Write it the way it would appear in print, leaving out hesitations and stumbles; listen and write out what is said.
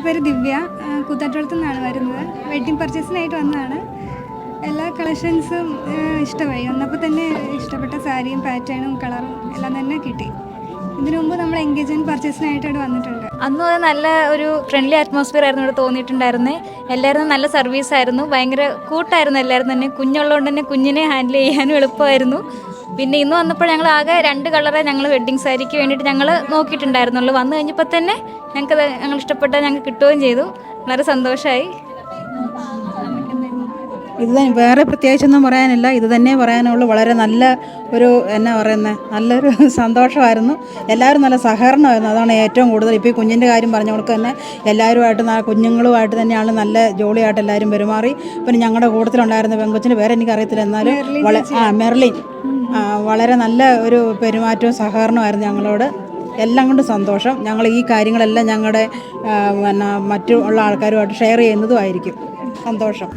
പേര് ദിവ്യ. കൂത്താട്ടുകുളത്തു നിന്നാണ് വരുന്നത്. വെഡ്ഡിങ് പർച്ചേസിനായിട്ട് വന്നതാണ്. എല്ലാ കളക്ഷൻസും ഇഷ്ടമായി. വന്നപ്പോൾ തന്നെ ഇഷ്ടപ്പെട്ട സാരിയും പാറ്റേണും കളറും എല്ലാം തന്നെ കിട്ടി. ഇതിനു മുമ്പ് നമ്മൾ എൻഗേജ്മെൻറ്റ് പർച്ചേസിനായിട്ട് ഇവിടെ വന്നിട്ടുണ്ട്. അന്ന് നല്ല ഒരു ഫ്രണ്ട്ലി അറ്റ്മോസ്ഫിയർ ആയിരുന്നു ഇവിടെ തോന്നിയിട്ടുണ്ടായിരുന്നേ. എല്ലാവരും നല്ല സർവീസായിരുന്നു, ഭയങ്കര കൂട്ടായിരുന്നു എല്ലാവരും തന്നെ. കുഞ്ഞുള്ളതുകൊണ്ട് തന്നെ കുഞ്ഞിനെ ഹാൻഡിൽ ചെയ്യാനും എളുപ്പമായിരുന്നു. പിന്നെ ഇന്ന് വന്നപ്പോൾ ഞങ്ങൾ ആകെ 2 കളറേ ഞങ്ങൾ വെഡ്ഡിങ് സാരിക്ക് വേണ്ടിയിട്ട് ഞങ്ങൾ നോക്കിയിട്ടുണ്ടായിരുന്നുള്ളൂ. വന്നു കഴിഞ്ഞപ്പോൾ തന്നെ ഞങ്ങൾക്ക് ഇഷ്ടപ്പെട്ട ഞങ്ങൾക്ക് കിട്ടുകയും ചെയ്തു. വളരെ സന്തോഷമായി. ഇത് വേറെ പ്രത്യേകിച്ചൊന്നും പറയാനില്ല, ഇത് തന്നെ പറയാനുള്ളൂ. വളരെ നല്ല ഒരു എന്നാ പറയുന്നത്, നല്ലൊരു സന്തോഷമായിരുന്നു. എല്ലാവരും നല്ല സഹകരണമായിരുന്നു, അതാണ് ഏറ്റവും കൂടുതൽ. ഇപ്പോൾ ഈ കുഞ്ഞിൻ്റെ കാര്യം പറഞ്ഞവർക്ക് തന്നെ എല്ലാവരുമായിട്ട് കുഞ്ഞുങ്ങളുമായിട്ട് തന്നെയാണ് നല്ല ജോളിയായിട്ട് എല്ലാവരും പെരുമാറി. പിന്നെ ഞങ്ങളുടെ കൂട്ടത്തിലുണ്ടായിരുന്ന പെങ്കൊച്ചിൻ്റെ പേര് എനിക്കറിയത്തില്ല, എന്നാലും മെർലിൻ, വളരെ നല്ല ഒരു പെരുമാറ്റവും സഹകരണമായിരുന്നു ഞങ്ങളോട്. എല്ലാം കൊണ്ട് സന്തോഷം. ഞങ്ങൾ ഈ കാര്യങ്ങളെല്ലാം ഞങ്ങളുടെ മറ്റുള്ള ആൾക്കാരുമായിട്ട് ഷെയർ ചെയ്യുന്നതുമായിരിക്കും. സന്തോഷം.